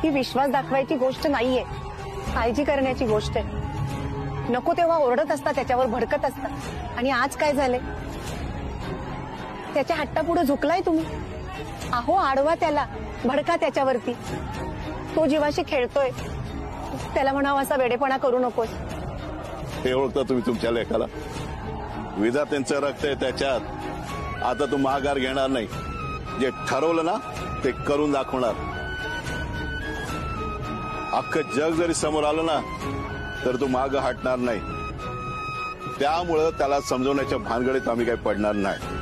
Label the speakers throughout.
Speaker 1: ही विश्वास दाखवायची गोष्ट नाहीये, काळजी करण्याची गोष्ट आहे. नको तेव्हा ओरडत असता, त्याच्यावर भडकत असता. आणि आज काय झाले? त्याच्या हट्टापुढे झुकलाय तुम्ही. अहो आडवा त्याला, भडका त्याच्यावरती. तो जीवाशी खेळतोय, त्याला म्हणावं असा वेडेपणा करू नकोस.
Speaker 2: हे ओळखता तुम्ही तुमच्या लेखाला? विधात्यांचं रक्त आहे त्याच्यात. आता तू माघार घेणार नाही. जे ठरवलं ना ते करून दाखवणार. अख्खं जग जरी समोर आलं ना तर तू मागं हटणार नाही. त्यामुळं त्याला समजवण्याच्या भानगडीत आम्ही काही पडणार नाही.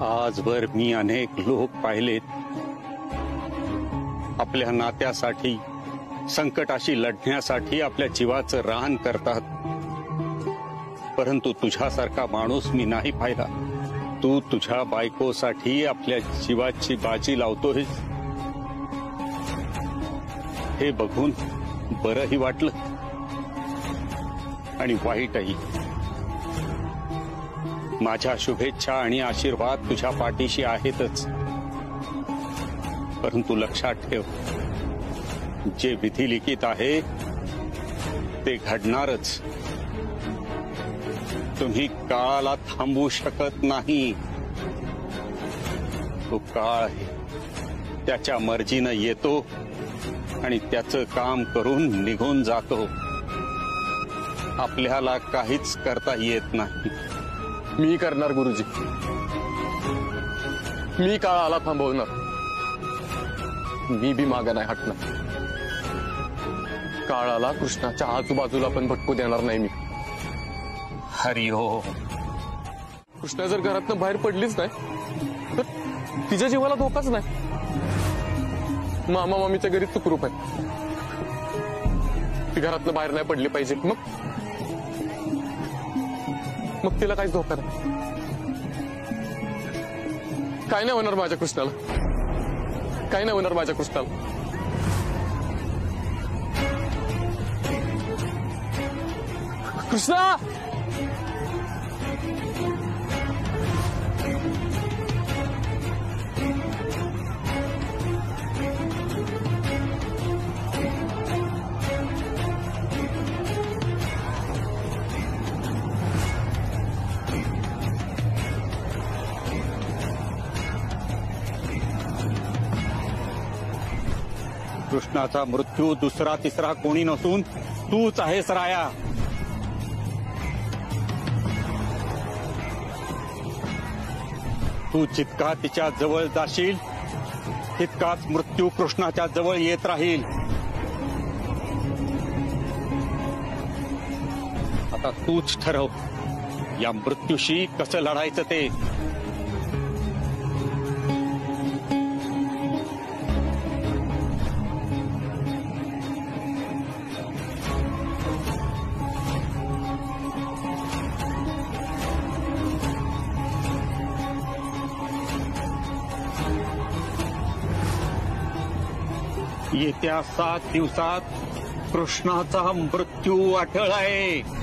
Speaker 3: आजवर मी अनेक लोक पाहिलेत आपल्या नात्यासाठी, संकटाशी लढण्यासाठी आपल्या जीवाचं रान करतात. परंतु तुझ्यासारखा माणूस मी नाही पाहिला. तू तुझ्या बायकोसाठी आपल्या जीवाची बाजी लावतोयस हे बघून बरंही वाटलं आणि वाईटही. माझ्या शुभेच्छा आणि आशीर्वाद तुझ्या पाठीशी आहेतच. परंतु लक्षात ठेव, जे विधी लिखित आहे ते घडणारच. तुम्ही काळाला थांबवू शकत नाही. तो काळ आहे, त्याच्या मर्जीनं येतो आणि त्याचं काम करून निघून जातो. आपल्याला काहीच करता येत नाही.
Speaker 4: मी करणार गुरुजी. मी काळाला थांबवणार. मी बी मागे नाही हटणार. काळाला कृष्णाच्या आजूबाजूला पण भटकू देणार नाही मी.
Speaker 3: हरिओ.
Speaker 4: कृष्णा जर घरातनं बाहेर पडलीच नाही तर तिच्या जीवाला धोकाच नाही. मामा मामीच्या घरी सुखरूप आहे. ती घरातनं बाहेर नाही पडली पाहिजे. मग तिला काहीच धोका नाही. काय नाही होणार माझ्या कृष्णाला. काय नाही होणार माझ्या कृष्णाला. कृष्णा.
Speaker 3: कृष्णाचा मृत्यू दुसरा तिसरा कोणी नसून तूच आहेस राया. तू जितका तिच्या जवळ जाशील तितकाच मृत्यू कृष्णाच्या जवळ येत राहील. आता तूच ठरव या मृत्यूशी कसं लढायचं ते. येत्या 7 दिवसात कृष्णाचा मृत्यू अटळ आहे.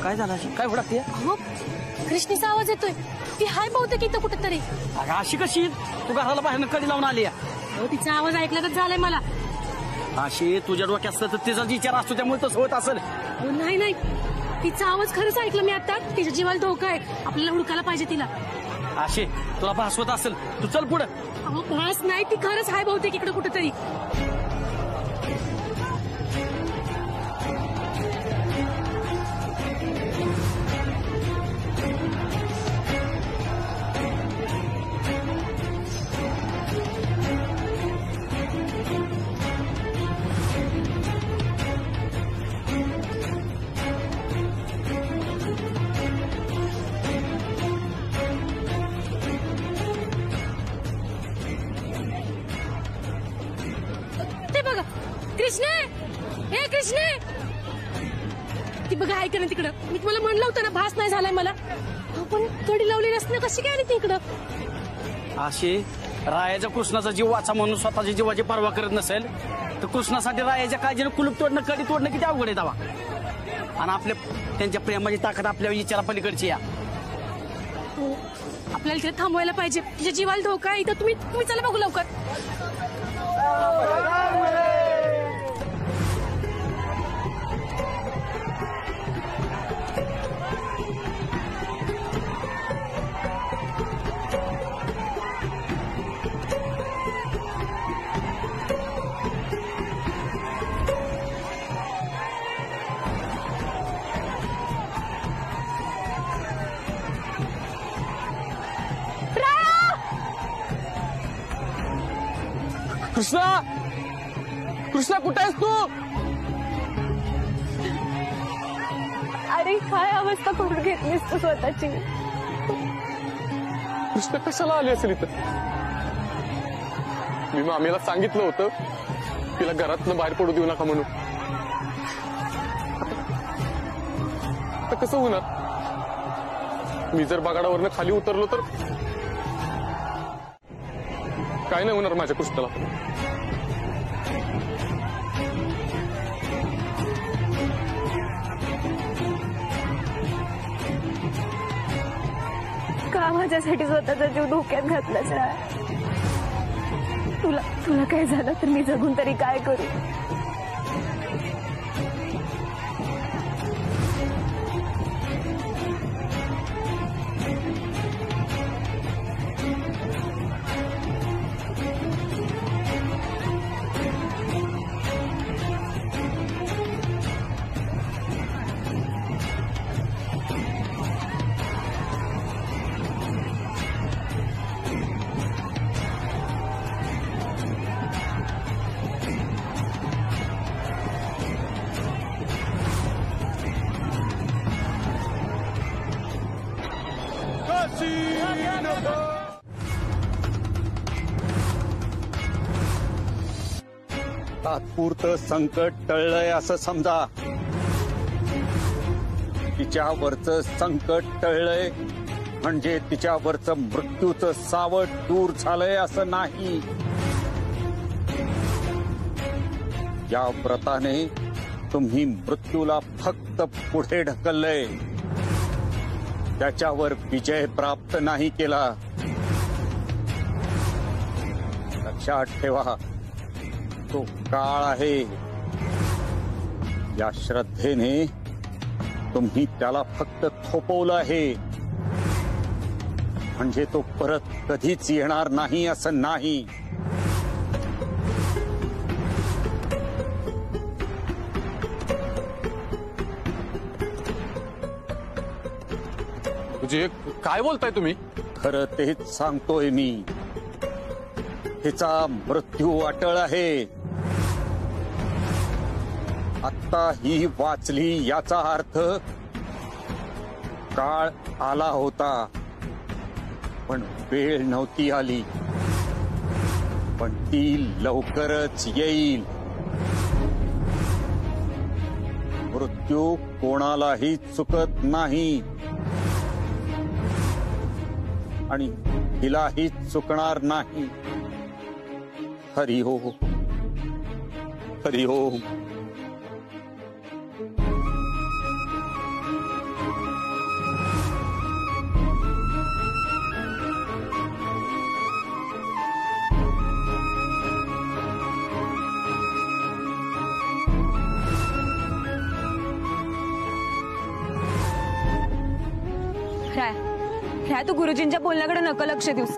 Speaker 5: काय झालं काय भडकते?
Speaker 6: अहो कृष्णीचा आवाज येतोय. ती हाय बहुतेक इथं कुठेतरी.
Speaker 5: अगं अशी कशी तू घराला बाहेर कडी लावून आली?
Speaker 6: अहो तिचा आवाज ऐकल्याच झालाय मला.
Speaker 5: अशी तुझ्या डोक्यात असतं तर तिचा विचार असतो त्यामुळे तसं होत असेल.
Speaker 6: अहो नाही नाही, तिचा आवाज खरंच ऐकलं मी आता. तिच्या जीवाला धोका आहे, आपल्याला हुडकायला पाहिजे तिला.
Speaker 5: अशी तुला भासवत असेल तू चल पुढे.
Speaker 6: अहो भास नाही, ती खरंच हाय बहुतेक इकडे कुठेतरी. कृष्णे, हे कृष्णे, ती बघा ऐका ना तिकडं. मी तुम्हाला म्हणलं होतं ना भास नाही झालाय मला. पण कडी लावलेली असणं कशी काय आली तिकडं?
Speaker 5: अशी रायाच्या कृष्णाचा जीव वाचा म्हणून स्वतःच्या जीवाची पर्वा करत नसेल तर कृष्णासाठी रायाच्या काळजीनं कुलूप तोडणं कडी तोडणं किती अवघड आहे दावा. आणि आपल्या त्यांच्या प्रेमाची ताकद आपल्या विचारा पलीकडची या.
Speaker 6: आपल्याला तिला थांबवायला पाहिजे. तिच्या जीवाला धोका आहे इथं. तुम्ही चला बघू लवकर.
Speaker 4: कृष्णा, कृष्णा कुठे आहेस तू?
Speaker 1: अरे काय अवस्था करून घेतलीस तू स्वतःची.
Speaker 4: कृष्णा कशाला आली असेल इथं? मी मामीला सांगितलं होतं तिला घरातनं बाहेर पडू देऊ नका म्हणून. आता कसं होणार? मी जर बगाडावरनं खाली उतरलो तर काय नाही होणार माझ्या कृष्णाला.
Speaker 1: का माझ्यासाठी स्वतःचा जीव धोक्यात घातलाच राहा. तुला काय झालं तर मी जगून तरी काय करू?
Speaker 3: तात्पुरतं संकट टळलंय असं समजा. तिच्यावरचं संकट टळलंय म्हणजे तिच्यावरचं मृत्यूचं सावट दूर झालंय असं नाही. या व्रताने तुम्ही मृत्यूला फक्त पुढे ढकललंय, त्याच्यावर विजय प्राप्त नाही केला. लक्षात ठेवा, तो काळ आहे. या श्रद्धेने तुम्ही त्याला फक्त थोपवलं आहे, म्हणजे तो परत कधीच येणार नाही असं नाही.
Speaker 4: म्हणजे काय बोलताय तुम्ही?
Speaker 3: खरं तेच सांगतोय मी. तिचा मृत्यू अटळ आहे. आत्ता ही वाचली याचा अर्थ काळ आला होता, पण वेळ नव्हती आली. पण ती लवकरच येईल. मृत्यू कोणालाही चुकत नाही आणि तिलाही चुकणार नाही. हरी ओम, हरी ओम.
Speaker 7: ह्या तू गुरुजींच्या बोलण्याकडे नको लक्ष देऊस.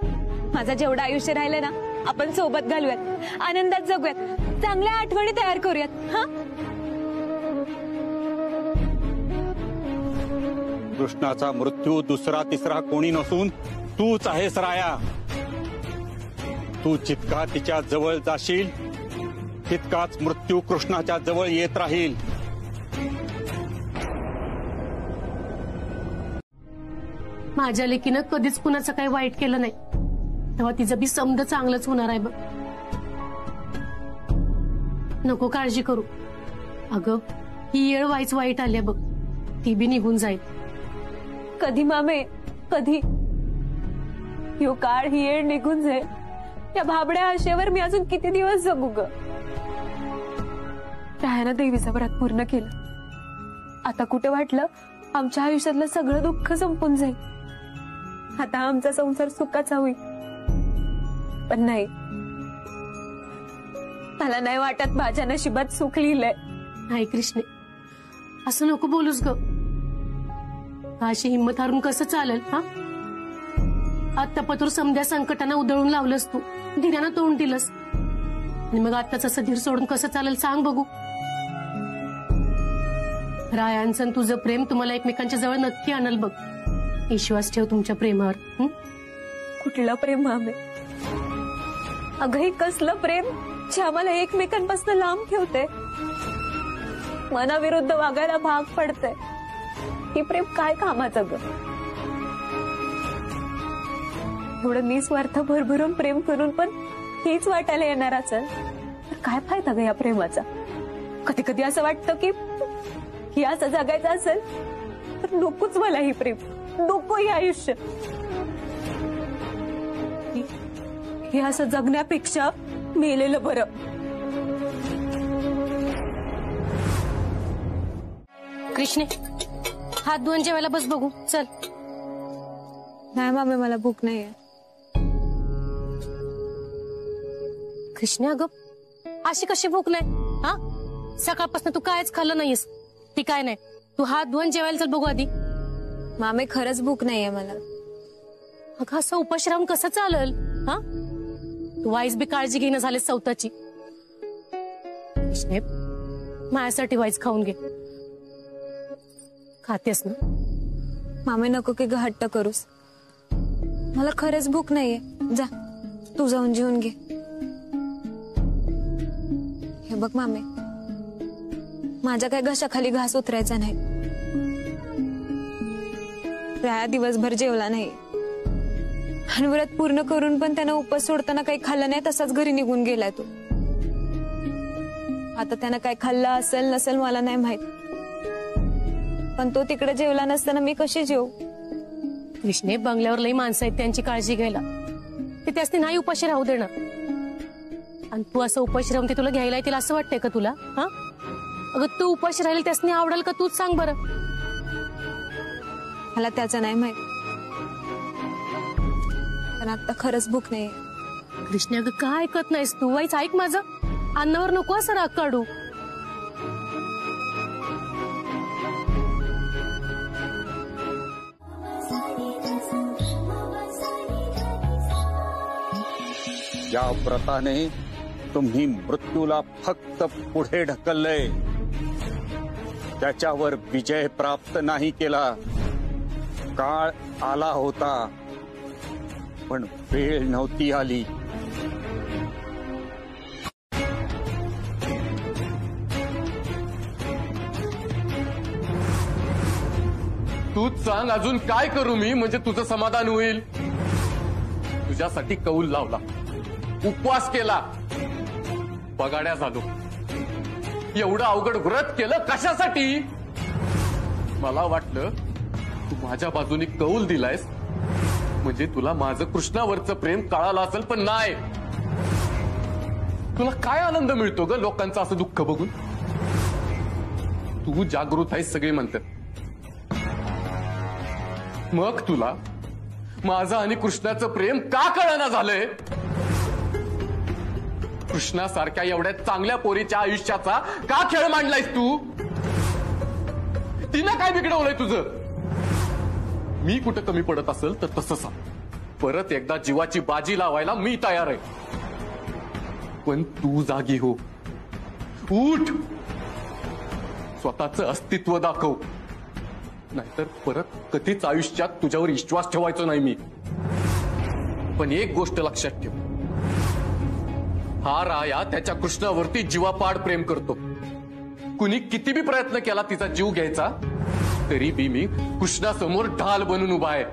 Speaker 7: माझं जेवढं आयुष्य राहिलंय ना, आपण सोबत घालूयात, आनंदात जगूयात, चांगल्या आठवणी तयार करूयात. हा,
Speaker 3: कृष्णाचा मृत्यू दुसरा तिसरा कोणी नसून तूच आहेस राया. तू जितका तिच्या जवळ जाशील तितकाच मृत्यू कृष्णाच्या जवळ येत राहील.
Speaker 6: माझ्या लेकीनं कधीच कुणाचं काही वाईट केलं नाही, तेव्हा तिचं बी समज चांगलंच होणार आहे बघ. नको काळजी करू. अगं, ही येळ व्हायच वाईट आली बघ, ती बी निघून जाईल.
Speaker 7: कधी मामे, कधी यो काळ ही येळ निघून जाईल. त्या भाबड्या आशेवर मी अजून किती दिवस जगू ग? राहायला देवीचं व्रत पूर्ण केलं. आता कुठे वाटलं आमच्या आयुष्यातलं सगळं दुःख संपून जाईल, आता आमचा संसार सुखाचा होईल. पण नाही, मला नाही वाटत माझ्या नशिबात सुख लिहिलंय.
Speaker 6: नाही कृष्णे, असं नको बोलूस ग. अशी हिंमत हारून कसं चालेल? हा, आता पतूर समध्या संकटांना उधळून लावलंस तू, धीरानं तोंड दिलंस, आणि मग आताच असं धीर सोडून कसं चालेल सांग बघू. रायांचं तुझं प्रेम तुम्हाला एकमेकांच्या जवळ नक्की आणल बघ. विश्वास ठेव तुमच्या प्रेमावर.
Speaker 7: कुठलं प्रेम मामे? अगं, हे कसलं प्रेम जे आम्हाला एकमेकांपासून लांब ठेवते, मनाविरुद्ध वागायला भाग पडते. ही प्रेम काय कामाचं ग? एवढं निस्वार्थ भरभरून प्रेम करून पण हीच वाटायला येणार असेल तर काय फायदा ग या प्रेमाचा? कधी कधी असं वाटतं की असं जगायचं असेल तर नकोच मला ही प्रेम, नको हे आयुष्य. हे असं जगण्यापेक्षा मेलेलं बरं.
Speaker 6: कृष्णे, हात धुवून जेवायला बस बघू. चल.
Speaker 7: नाही मामे, मला भूक नाहीये.
Speaker 6: कृष्णे, अगं अशी कशी भूक नाही? हा, सकाळपासून तू कायच खाल्लं नाहीस. ती काय नाही, तू हात धुवून जेवायला चल बघू आधी.
Speaker 7: मामे, खरंच भूक नाहीये मला.
Speaker 6: अगं, असं उपाशी राहून कसं चालेल? हा, तू वाईस बी काळजी घेणं झाले स्वतःची. कृष्णे, माझ्यासाठी वाईस खाऊन घे. खातेस ना?
Speaker 7: मामे, नको की ग हट्ट करूस. मला खरंच भूक नाहीये. जा, तू जाऊन जेवून घे. हे बघ मामे, माझ्या काय घशाखाली घास उतरायचा नाही. राया दिवसभर जेवला नाही, आणि व्रत पूर्ण करून पण त्यानं उपास सोडताना काही खाल्लं नाही, तसाच घरी निघून गेलाय तो. आता त्यानं काय खाल्लं असेल नसेल मला नाही माहित, पण तो तिकडे जेवला नसताना मी कशी जेवू?
Speaker 6: कृष्णे बंगल्यावर लई माणसं आहेत त्यांची काळजी घ्यायला, ते त्यासनी नाही उपाशी राहू देणार. आणि तू असं उपाशी राहून ते तुला घ्यायला येतील असं वाटतंय का तुला? हा अगं तू उपाशी राहील त्यासनी आवडेल का तूच सांग बरं.
Speaker 7: मला त्याचं नाही माहित, पण आता खरंच भूक नाही.
Speaker 6: कृष्णे अगं काय ऐकत नाहीस तू? वाईच ऐक माझं, अन्नावर नको असं राग काढू.
Speaker 3: या व्रताने तुम्ही मृत्यूला फक्त पुढे ढकललंय, त्याच्यावर विजय प्राप्त नाही केला. काळ आला होता पण वेळ नव्हती आली.
Speaker 4: तूच सांग अजून काय करू मी म्हणजे तुझं समाधान होईल. तुझ्यासाठी कौल लावला, उपवास केला, बगाड्या झालो, एवढं अवघड व्रत केलं कशासाठी? मला वाटलं तू माझ्या बाजूने कौल दिलायस म्हणजे तुला माझं कृष्णावरचं प्रेम कळालं असेल, पण नाही. तुला काय आनंद मिळतो ग लोकांचं असं दुःख बघून? तू जागृत आहेस सगळे म्हणतात, मग तुला माझं आणि कृष्णाचं प्रेम का कळना झालंय? कृष्णासारख्या एवढ्या चांगल्या पोरीच्या आयुष्याचा का खेळ मांडलायस तू? तिनं काय बिघडवलंय तुझं? मी कुठं कमी पडत असेल तर तसं सांग. परत एकदा जीवाची बाजी लावायला मी तयार आहे, पण तू जागी हो, उठ, स्वतःचं अस्तित्व दाखव, नाहीतर परत कधीच आयुष्यात तुझ्यावर विश्वास ठेवायचा नाही मी. पण एक गोष्ट लक्षात ठेव, हा राया त्याच्या कृष्णावरती जीवापाड प्रेम करतो. कुणी किती बी प्रयत्न केला तिचा जीव घ्यायचा तरी बी मी कृष्णासमोर ढाल बनून उभा आहे.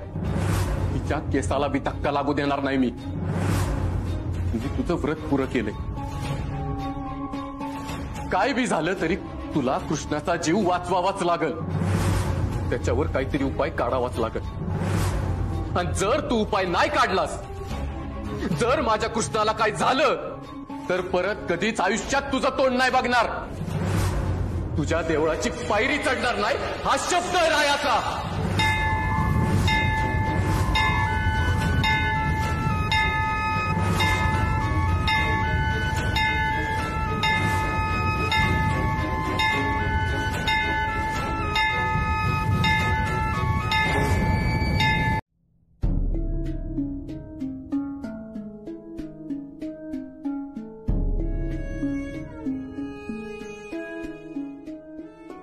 Speaker 4: तिच्या केसाला बी धक्का लागू देणार नाही मी. तुझं व्रत पुरं केलंय, काय बी झालं तरी तुला कृष्णाचा जीव वाचवावाच लागल, त्याच्यावर काहीतरी उपाय काढावाच लागल. आणि जर तू उपाय नाही काढलास, जर माझ्या कृष्णाला काय झालं तर परत कधीच आयुष्यात तुझं तोंड नाही बघणार, तुझ्या देवळाची पायरी चढणार नाही, हा शब्द आहे रायाचा.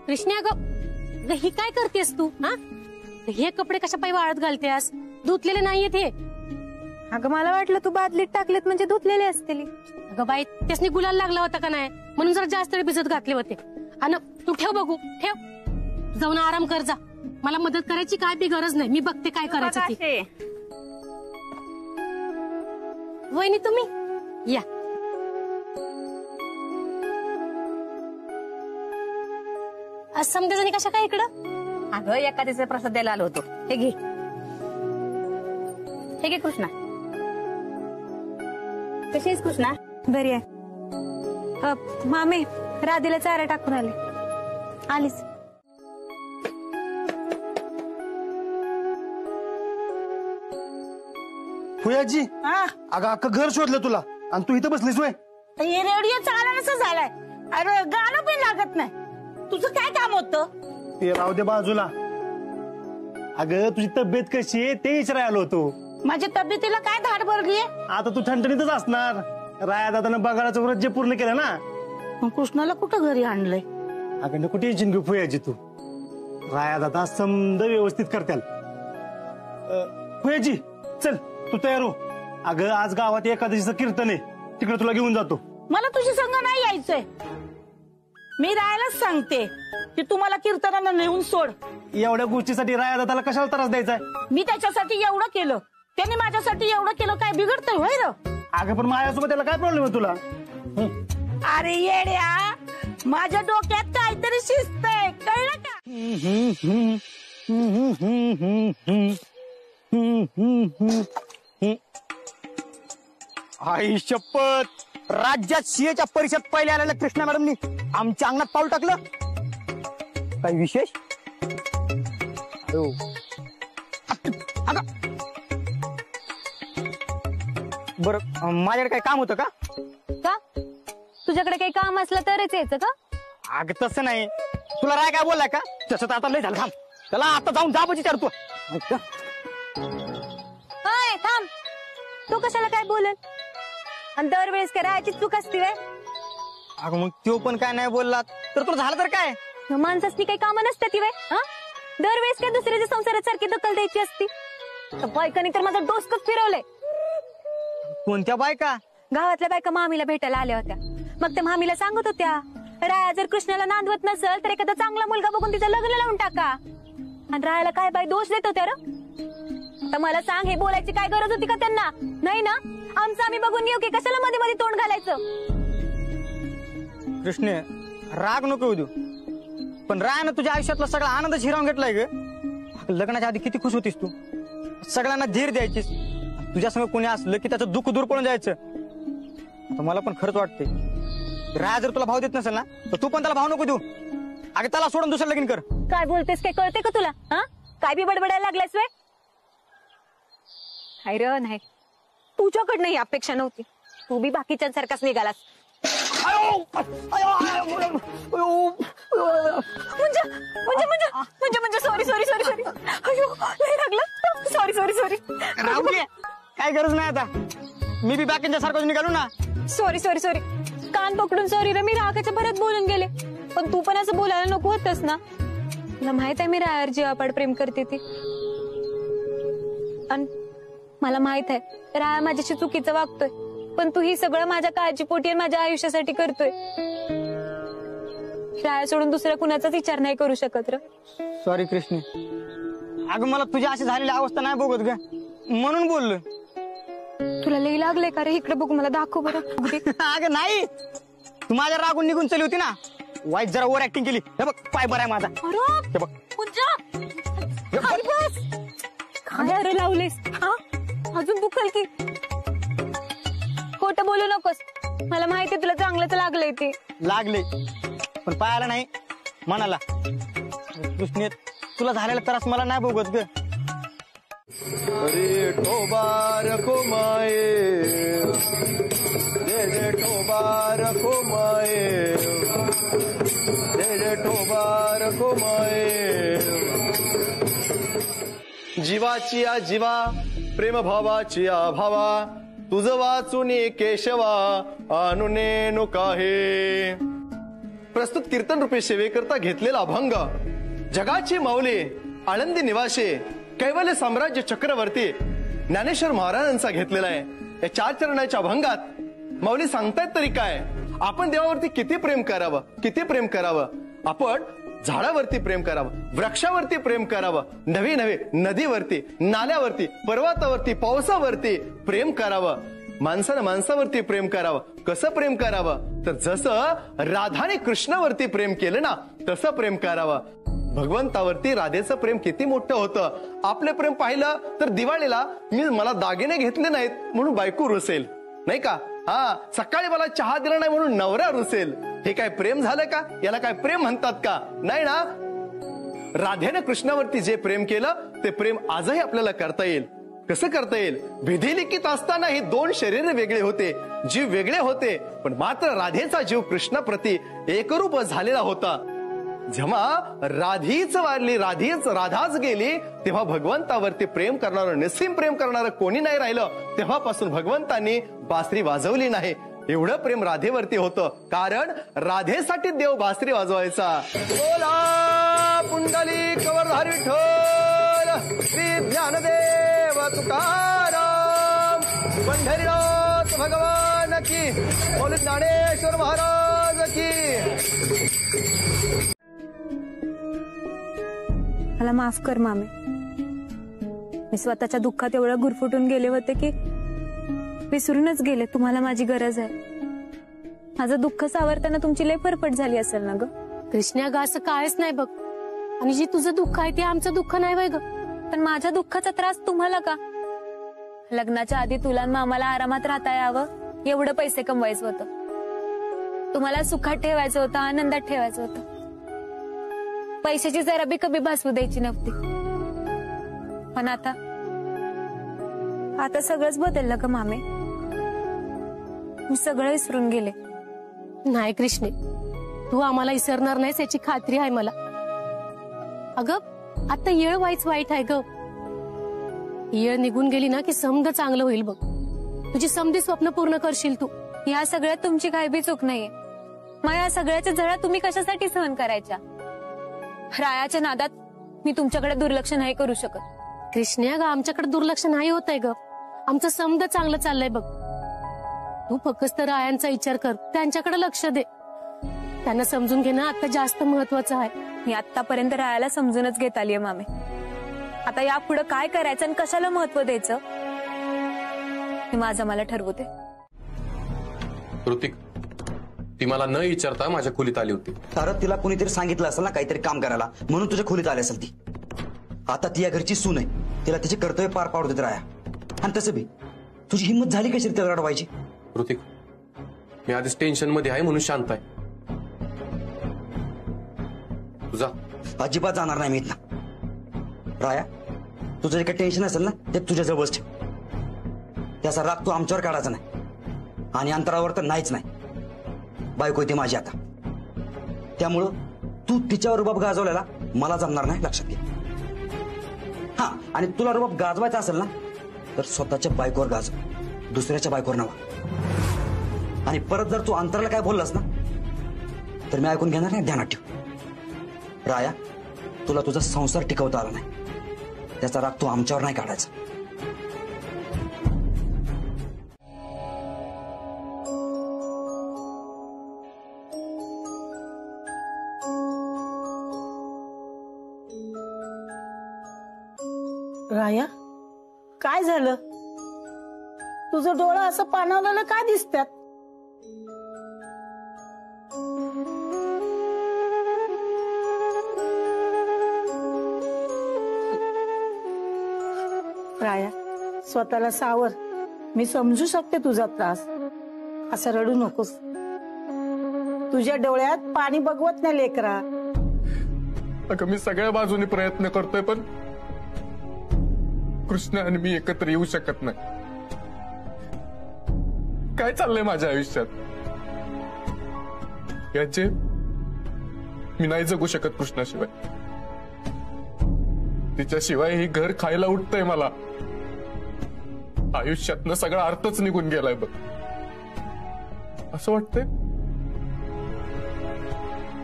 Speaker 6: कृष्णे अगं ही काय करतेस तू? हा हे कपडे कशा पायी वाळत घालतेस? धुतलेले नाहीयेत हे.
Speaker 7: अगं मला वाटलं तू बादलीत टाकलेत म्हणजे धुतलेले असतील.
Speaker 6: अगं बाई त्यासनी गुलाल लागला होता का नाही म्हणून जरा जास्त वेळ भिजत घातले होते. आणि तू ठेव बघू, ठेव, जाऊन आराम कर जा. मला मदत करायची काय बी गरज नाही, मी बघते काय करायचं ते. वहिनी तुम्ही या. आज समजा जणी कशा काय इकडं?
Speaker 1: अगं एखाद्याचा प्रसाद द्यायला आलो होतो. हे घे, हे घे कृष्णा. कशी आहेस कृष्णा?
Speaker 7: बरी आहे. मामे राधीला चारा टाकून आले. आलीच.
Speaker 8: फुयाजी अगं अख्खं घर शोधलं तुला आणि तू इथं बसलीस वय?
Speaker 1: रेडिओ चालनाचा झालाय. अरे गाणं पण लागत नाही. तुझं काय काम होतं?
Speaker 8: ते राहू दे बाजूला. अगं तुझी तब्येत कशी आहे ते विचारायला आलो होतो.
Speaker 1: माझ्या तब्येतीला काय धाड भरलीये?
Speaker 8: आता तू ठणठणीतच असणार. राया दादानं बगाडाचं व्रत जे पूर्ण केलं ना.
Speaker 1: मग कृष्णाला कुठं घरी आणलंय?
Speaker 8: अगं नको टेन्शन घेऊ फुयाजी तू. राया दादा समद व्यवस्थित करत्याल. फुयाजी चल तू तयार हो. अगं आज गावात एकादशीचं कीर्तन आहे, तिकडे तुला घेऊन जातो.
Speaker 1: मला तुझी संग नाही यायचंय. मी राहायलाच सांगते की तुम्हाला कीर्तनाला नेऊन सोड.
Speaker 8: एवढ्या गोष्टीसाठी राया दादाला कशाला त्रास द्यायचा?
Speaker 1: मी त्याच्यासाठी एवढं केलं, त्यांनी माझ्यासाठी एवढं केलं, काय बिघडतंय होय र?
Speaker 8: अगं पण माझ्यासोबत त्याला काय प्रॉब्लेम आहे तुला?
Speaker 1: अरे येड्या, माझ्या डोक्यात काहीतरी शिस्त आहे, कळलं का?
Speaker 9: आई शपथ, राज्यात सीएच्या परीक्षेत पहिले आलेल्या कृष्णा मॅडमनी आमच्या अंगणात पाऊल टाकलं. काही विशेष? बर, माझ्याकडे काही काम होतं का?
Speaker 7: का तुझ्याकडे काही काम असलं तरच यायचं का?
Speaker 9: अगं तसं नाही. तुला राय काय बोललाय का? तसं तर आता लय झालं. थांब, त्याला आता जाऊन जा विचारतो.
Speaker 7: अय थांब, तू कशाला काय बोलल? आणि दरवेळेस करायची चूक असती वे.
Speaker 9: अगं मग तो पण काय नाही बोलला तर तुला झालं तर काय?
Speaker 7: माणसाची काही कामं नसते ती वे. दरवेळेस काय दुसऱ्याच्या संसारात सारखी दखल द्यायची असती? बायकांनी तर माझं डोसकच फिरवलंय.
Speaker 9: कोणत्या बायका?
Speaker 7: गावातल्या बायका मामीला भेटायला आल्या होत्या. मग त्या मामीला सांगत होत्या, राया जर कृष्णाला नांदवत नसेल तर एखादा चांगला मुलगा बघून तिचं लग्न लावून टाका. आणि रायाला काय बाई दोष देत होत्या र? तर मला सांग, हे बोलायची काय गरज होती का त्यांना? नाही ना. आमचं आम्ही बघून घेऊ की कशाला मध्ये मध्ये तोंड घालायचं?
Speaker 9: कृष्ण, राग नको येऊ देऊ, पण रायानं तुझ्या आयुष्यातला सगळा आनंद हिरावून घेतलाय ग. लग्नाच्या आधी किती खुश होतीस तू. सगळ्यांना धीर द्यायचीस. तुझ्या संग कोणी असलं की त्याचं दुःख दूर पडून जायचं. मला पण खरंच वाटते, राया जर तुला भाव देत नसेल ना तर तू पण त्याला भाव नको देऊ. अगं त्याला सोडून दुसरं लगीन कर.
Speaker 7: काय बोलतेस? काय कळते का तुला? काय बी बडबडायला लागलायस वे? हाय र, नाही, तुझ्याकडनं ही अपेक्षा नव्हती. तू बी बाकीच्यांसारखाच निघालास. म्हणजे सॉरी सॉरी सॉरी सॉरी. अयो लय लागलं. Sorry sorry sorry.
Speaker 9: राहू दे, काय गरज नाही आता. मी बी बाकीच्या सारखं निघालो ना.
Speaker 7: Sorry sorry sorry. कान पकडून सॉरी रे. मी रागाच्या भरात बोलून गेले. पण तू पण असं बोलायला नको होतस ना. तुला माहित आहे मी रायावर जीवापाड प्रेम करते ती. आणि मला माहित आहे राया माझ्याशी चुकीचं वागतोय. पण तू ही सगळं माझ्या काळजीपोटी आणि माझ्या आयुष्यासाठी करतोय. राया सोडून दुसऱ्या कुणाचाच विचार नाही करू शकत र.
Speaker 9: सॉरी कृष्ण. अगं मला तुझी अशी झालेली अवस्था नाही बघत ग, म्हणून बोललो.
Speaker 7: तुला लई लागले का रे? इकडे बघ, मला दाखव बरं.
Speaker 9: अगं नाही, तू माझ्या रागून निघून चली होती ना. वाईट जरा ओव्हर ऍक्टिंग केली. हे बघ पाय बरा आहे माझा. हे बघ
Speaker 7: काय लावलेस? अजून दुखल की? खोटं बोलू नकोस. मला माहिती तुला चांगलंच लागलंय ते.
Speaker 9: लागले पण पायाला नाही, मनाला. कृष्ण, तुला झालेला त्रास मला नाही बघत ग.
Speaker 10: अरे ठोबार को माये, दे दे ठोबार को माये, दे दे ठोबार को माये. जीवाची आ जीवा, प्रेम भावाची आ भावा, तुझ वाचून केशवा अनुने नो काहे. प्रस्तुत कीर्तन रूपे सेवेकरता घेतलेला अभंग जगाची माऊली आळंदी निवासी कैवल्य साम्राज्य चक्रवर्ती ज्ञानेश्वर महाराजांचा घेतलेला आहे. या 4 चरणाच्या अभंगात माऊली सांगतायत तरी काय, आपण देवावरती किती प्रेम करावं, किती प्रेम करावं. आपण झाडावरती प्रेम करावं, वृक्षावरती प्रेम करावं, नवे नवे नदीवरती, नाल्यावरती, पर्वतावरती, पावसावरती प्रेम करावं. माणसानं माणसावरती प्रेम करावं. कसं प्रेम करावं? तर जसं राधाने कृष्णावरती प्रेम केलं ना तसं प्रेम करावं. भगवंतावरती राधेचं प्रेम किती मोठं होतं. आपले प्रेम पाहिलं तर दिवाळीला मला दागिने घेतले नाहीत म्हणून बायको रुसेल, नाही का? सकाळी मला चहा दिला नाही म्हणून नवरा रुसेल. हे काय प्रेम झालं का? याला काय प्रेम म्हणतात का? नाही ना. राधेने कृष्णावरती जे प्रेम केलं ते प्रेम आजही आपल्याला करता येईल. कसं करता येईल? विधिलिखित असताना ही 2 शरीर वेगळे होते, जीव वेगळे होते, पण मात्र राधेचा जीव कृष्णाप्रती एकरूप झालेला होता. जेव्हा राधीच वारली, राधाच गेली, तेव्हा भगवंतावरती प्रेम करणारं, निस्सीम प्रेम करणारं कोणी नाही राहिलं. तेव्हापासून भगवंतांनी बासरी वाजवली नाही. एवढं प्रेम राधेवरती होतं, कारण राधेसाठी देव बासरी वाजवायचा. बोला पुंडली कवरधारी विठ्ठल श्री ज्ञानदेव तुकाराम, पंढरीनाथ भगवान की, बोल ज्ञानेश्वर महाराज की.
Speaker 7: मला माफ कर मामे. मी स्वतःच्या दुःखात एवढं गुरफुटून गेले होते की विसरूनच गेले तुम्हाला माझी गरज आहे. माझं दुःख सावरताना तुमची लय फरफट झाली असेल ना ग?
Speaker 6: कृष्णा ग, असं कायच नाही बघ. आणि जे तुझं दुःख आहे ते आमचं दुःख नाही वय ग.
Speaker 7: पण माझ्या दुःखाचा त्रास तुम्हाला का? लग्नाच्या आधी तुला आणि आम्हाला आरामात राहता यावं एवढं पैसे कमवायचं होतं. तुम्हाला सुखात ठेवायचं होतं, आनंदात ठेवायचं होतं. पैशाची जरा बी कमी भासू द्यायची नव्हती. पण आता सगळंच बदललं का मामे? मी सगळं विसरून गेले.
Speaker 6: नाही कृष्णे, तू आम्हाला विसरणार नाहीस याची खात्री आहे मला. अगं आता येळ व्हायच वाईट आहे ग. येळ निघून गेली ना की समद चांगलं होईल बघ. तुझी समधी स्वप्न पूर्ण करशील तू.
Speaker 7: या सगळ्यात तुमची काही बी चूक नाहीये. मग या सगळ्याच्या झळा तुम्ही कशासाठी सहन करायच्या? रायाच्या नादात मी तुमच्याकडे दुर्लक्ष नाही करू शकत.
Speaker 6: कृष्ण्या ग, आमच्याकडे दुर्लक्ष नाही होत आहे ग. आमचं समद चांगलं चाललंय बघ. तू फक्त रायांचा विचार कर, त्यांच्याकडे लक्ष दे. त्यांना समजून घेणं आता जास्त महत्वाचं आहे.
Speaker 7: मी आतापर्यंत रायाला समजूनच घेत आलीये मामे. आता यापुढे काय करायचं आणि कशाला महत्व द्यायचं हे माझं मला ठरवू दे.
Speaker 4: ऋतिक, ती मला न विचारता माझ्या खोलीत आली होती.
Speaker 11: तर तिला कोणीतरी सांगितलं असेल ना काहीतरी काम करायला, म्हणून तुझ्या खोलीत आली असेल ती. आता ती या घरची सून आहे, तिला तिचे कर्तव्य पार पाडू देत राया. आणि तसं बी तुझी हिंमत झाली कशी तिला रडवायची?
Speaker 4: ऋतिक, मी आधीच टेन्शन मध्ये आहे म्हणून शांत आहे. तुझा
Speaker 11: अजिबात जाणार नाही मी इथं. राया, तुझं जे काही टेन्शन असेल ना ते तुझ्या जवळच ठेव. त्याचा राग तू आमच्यावर काढायचा नाही, आणि अंतरावर तर नाहीच नाही. बायको येते माझी आता, त्यामुळं तू तिच्यावर रुबाब गाजवलेला मला जमणार नाही, लक्षात घे. हा, आणि तुला रुबाब गाजवायचा असेल ना तर स्वतःच्या बायकोवर गाजव, दुसऱ्याच्या बायकोवर नवा. आणि परत जर तू अंतराला काय बोललास ना तर मी ऐकून घेणार नाही, ध्यानात ठेव. राया, तुला तुझा संसार टिकवता आला नाही, त्याचा राग तू आमच्यावर नाही काढायचा.
Speaker 12: राया, काय झालं? तुझं डोळं असं पाणावलेलं काय दिसतात? राया, स्वतःला सावर. मी समजू शकते तुझा त्रास, असं रडू नकोस. तुझ्या डोळ्यात पाणी बघवत नाही लेकरा.
Speaker 4: अगं मी सगळ्या बाजूने प्रयत्न करतोय, पण कृष्ण आणि मी एकत्र येऊ शकत नाही. काय चाललंय माझ्या आयुष्यात याचे मी नाही जगू शकत कृष्णाशिवाय. तिच्याशिवाय ही घर खायला उठतंय मला. आयुष्यातनं सगळा अर्थच निघून गेलाय बघ. असं वाटतंय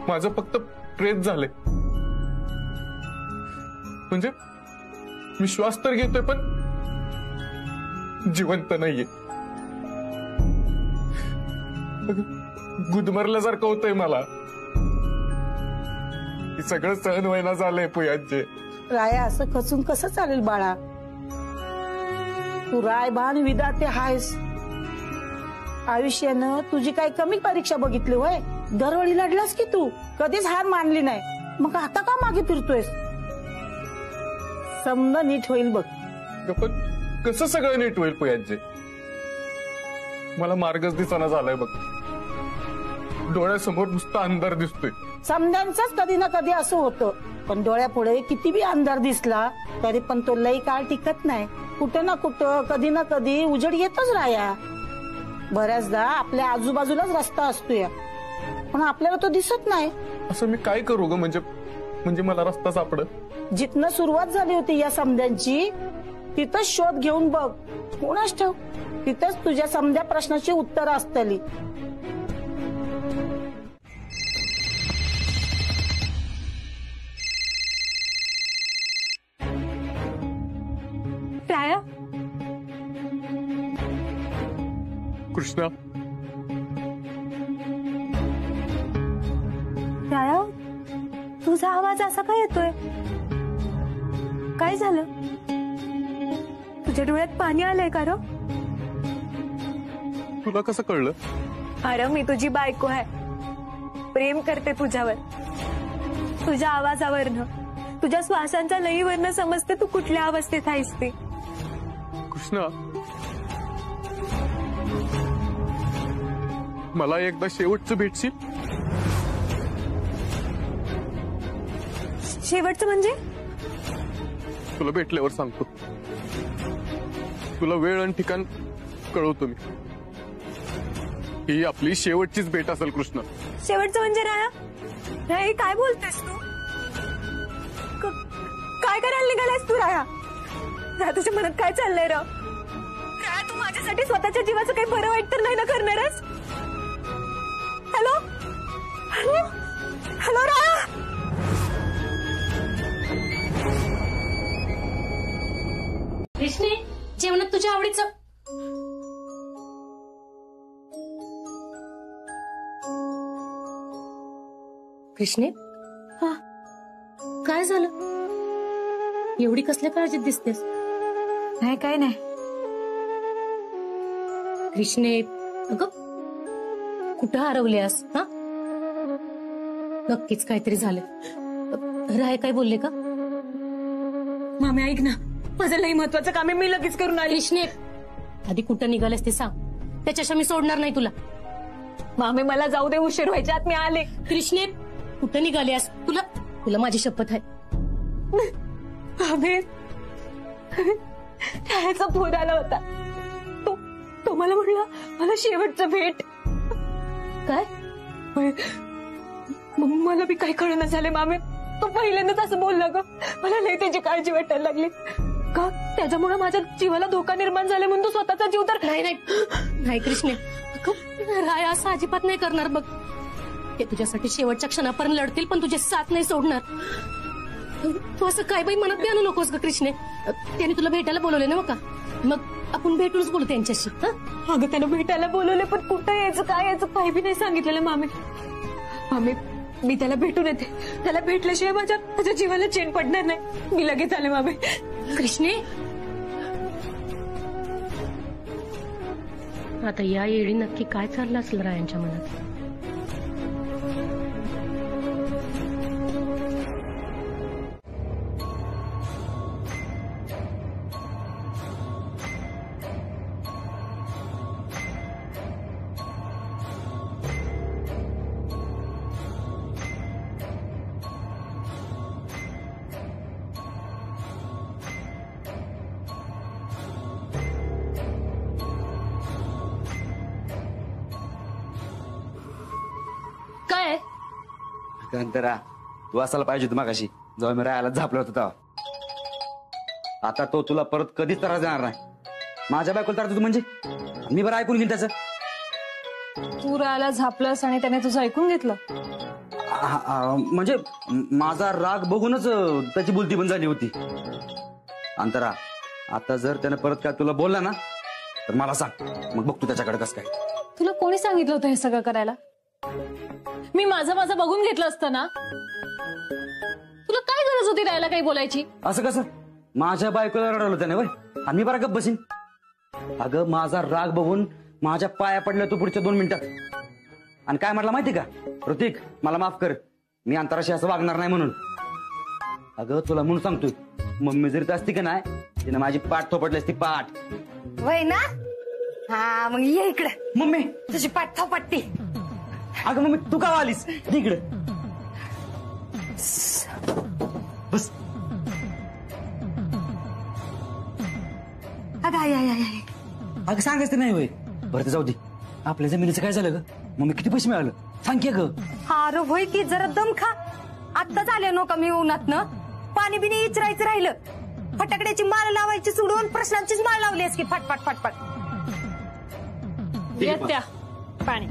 Speaker 4: माझं फक्त प्रेत झालंय. म्हणजे मी श्वास तर घेतोय पण जिवंत नाहीये. गुदमरल्यासारखं होतंय मला. हे सगळं सहन व्हायला झालंय पुयांचे.
Speaker 12: राया, असं खचून कसं चालेल बाळा? तू रायबान विधाते हायस. आयुष्यानं तुझी काही कमी परीक्षा बघितली होय? दरवेळी लढलास की तू, कधीच हार मानली नाही. मग आता का मागे फिरतोयस? समजा नीट होईल बघ.
Speaker 4: पण कसं सगळं नीट होईल पुयांचे? मला मार्गच दिसाना झालाय बघ. डोळ्यासमोर नुसता अंधार दिसतोय.
Speaker 12: समध्यांचंच कधी ना कधी असं होतं, पण डोळ्यापुढे किती बी अंधार दिसला तरी पण तो लई काळ टिकत नाही. कुठं ना कुठं कधी ना कधी उजेड येतच राया. बऱ्याचदा आपल्या आजूबाजूलाच रस्ता असतोय, पण आपल्याला तो दिसत नाही.
Speaker 4: असं मी काय करू ग? म्हणजे मला रस्ता सापडत?
Speaker 12: जिथनं सुरुवात झाली होती या समध्यांची तिथंच शोध घेऊन बघ. कोणाच ठेव, तिथंच तुझ्या समध्या प्रश्नाची उत्तरं असतली.
Speaker 7: राया,
Speaker 4: कृष्णा,
Speaker 7: राया, तुझा आवाज असा काय येतोय? काय झालं? तुझ्या डोळ्यात पाणी आलंय का र?
Speaker 4: तुला कसं कळलं?
Speaker 7: अरे मी तुझी बायको आहे, प्रेम करते तुझ्यावर. तुझ्या आवाजावरनं, तुझ्या श्वासांच्या लईवरनं समजते तू कुठल्या अवस्थेत आहेस ते.
Speaker 4: कृष्णा, मला एकदा शेवटचं भेटशील?
Speaker 7: शेवटचं म्हणजे?
Speaker 4: तुला भेटल्यावर सांगतो. तुला वेळ आणि ठिकाण कळवतो मी. ही आपली शेवटचीच भेट असेल कृष्णा.
Speaker 7: शेवटचं म्हणजे राया? राया काय बोलतेस तू? काय करायला निघालायस तू राया? राया तुझ्या मनात काय चाललंय राव? राया तू माझ्यासाठी स्वतःच्या जीवाचं काही बरं वाईट तर नाही ना करणारच? हॅलो हॅलो हॅलो राया.
Speaker 6: कृष्णे, जेवणात तुझ्या आवडीचं कृष्णे. हा, काय झालं? एवढी कसल्या काळजीत दिसतेस?
Speaker 7: नाही काय नाही.
Speaker 6: कृष्णे, अगं कुठं हरवल्यास? हा, नक्कीच काहीतरी झालं. राय काय बोलले का?
Speaker 7: मामी ऐक ना, माझं लई महत्वाचं काम आहे, मी लगेच करून आली.
Speaker 6: कृष्णे, आधी कुठं निघालेस ते सांग, त्याच्याशिवाय मी सोडणार नाही तुला.
Speaker 7: मामी मला जाऊ दे, उशीर व्हायच्या आत मी आले.
Speaker 6: कृष्णे, कुठं निघालीस? तुला तुला माझी शपथ आहे.
Speaker 7: मामी, त्याचा फोन आला होता. तो मला म्हणला मला शेवटचं भेट.
Speaker 6: काय?
Speaker 7: मग मला बी काही कळणं झाले मामी. तो पहिल्यांदाच असं बोलला ग. मला लई त्याची काळजी वाटायला लागली. का त्याच्यामुळे माझ्या जीवाला धोका निर्माण झाला म्हणून तो स्वतःचा जीव तर.
Speaker 6: नाही नाही नाही कृष्णे, राय असं अजिबात नाही करणार बघ. ते तुझ्यासाठी शेवटच्या क्षणापर्यंत लढतील पण तुझे साथ नाही सोडणार. तू असं काय बाई मनात आणू नकोस ग कृष्णे. त्याने तुला भेटायला बोलवले ना का? मग आपण भेटूनच बोलू त्यांच्याशी.
Speaker 7: अगं त्यानं भेटायला बोलवले पण कुठं यायचं काय यायचं काही बी नाही सांगितलेलं मामी. मामी मी त्याला भेटून येते. त्याला भेटल्याशिवाय माझ्या जीवाला चैन पडणार नाही. मी लगेच आले मामी.
Speaker 6: कृष्णे, आता या येळी नक्की काय चाललं असेल रायांच्या मनात? काय
Speaker 11: अंतरा, तू असायला पाहिजे होती मगाशी जेव्हा मी राहायला झापलं होतं तेव्हा. आता तो तुला परत कधीच त्रास देणार नाही. माझ्या बायकोला त्रास देतो म्हणजे मी बरं ऐकून घेईन त्याचं.
Speaker 7: तू राहायला झापलंस आणि त्याने तुझं ऐकून घेतलं?
Speaker 11: म्हणजे माझा राग बघूनच त्याची बोलती पण झाली होती. अंतरा, आता जर त्याने परत काय तुला बोलला ना तर मला सांग, मग बघ तू त्याच्याकडे कसं काय.
Speaker 7: तुला कोणी सांगितलं होतं हे सगळं करायला? मी माझं बघून घेतलं असतं ना.
Speaker 6: तुला काय गरज होती राहायला काही बोलायची?
Speaker 11: असं कसं? माझ्या बायकोला रडवलं त्याने वय आणि मी बरं गप्प बसीन? अगं माझा राग बघून माझ्या पाया पडल्या तू पुढच्या 2 मिनिटात. आणि काय म्हटलं माहिती का? ऋतिक मला माफ कर, मी अंतराशी असं वागणार नाही म्हणून. अगं तुला म्हणून सांगतोय, मम्मी जरी असती का नाही तिने माझी पाठ थोपटली असती. पाठ
Speaker 1: वय ना? हा मग ये इकडे.
Speaker 11: मम्मी
Speaker 1: तुझी पाठ थोपटती.
Speaker 11: अगं मम्मी तू का आलीस इकडे? बस. अगं सांगायचं नाही होय. बरं तर जाऊ दे, आपल्या जमिनीचं काय झालं ग? मम्मी किती पैसे मिळालं सांग की ग.
Speaker 1: हा रो होय की, जरा दम खा. आत्ताच आले नो का मी उन्हातनं. पाणी बिनी इचरायचं राहिलं. फटाकड्याची माळ लावायची सोडून प्रश्नांचीच माळ लावलीस की फटफट फटफट.
Speaker 7: येत्या पाणी.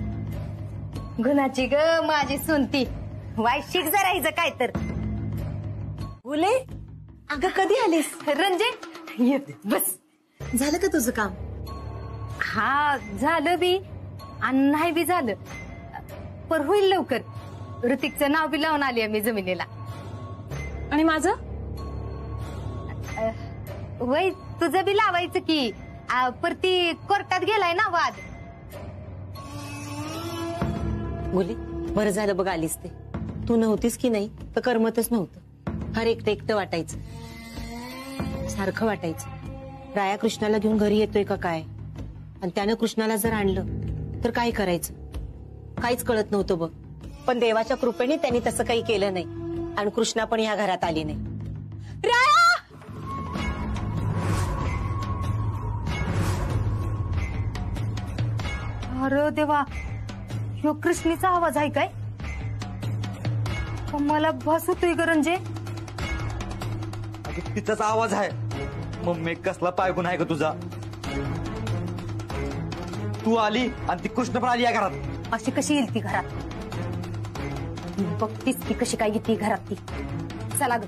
Speaker 1: गुणाची ग माझी सुनती. वायशिक जरायचं काय तर. बोले अगं कधी आलीस? रंजित येते बस. झालं का तुझं काम? हा झालं बी आणि नाही बी झालं, पर होईल लवकर. ऋतिकचं नाव बी लावून आली मी जमिनीला.
Speaker 7: आणि माझं?
Speaker 1: वय तुझं बी लावायचं की. पर ती कोर्टात गेलाय ना वाद.
Speaker 13: बोली बरं झालं बघ आलीस ते. तू नव्हतीस की नाही तर करमतच नव्हतं.
Speaker 1: फार एकटं एकटं वाटायचं, सारखं वाटायचं राया कृष्णाला घेऊन घरी येतोय का काय, आणि त्यानं कृष्णाला जर आणलं तर काय करायचं काहीच कळत नव्हतं बघ. पण देवाच्या कृपेने त्यांनी तसं काही केलं नाही आणि कृष्णा पण ह्या घरात आली नाही. राया! अरे देवा, ह्यो कृष्णीचा आवाज आहे काय? मला भास होतोय गरंजे.
Speaker 11: तिचाच आवाज आहे. मग मी कसला पायगुण आहे का तुझा? तू आली आणि ती कृष्ण पण आली या घरात.
Speaker 1: अशी कशी येईल ती घरात? बघतीस ती कशी काय येते घरात ती. चला ग.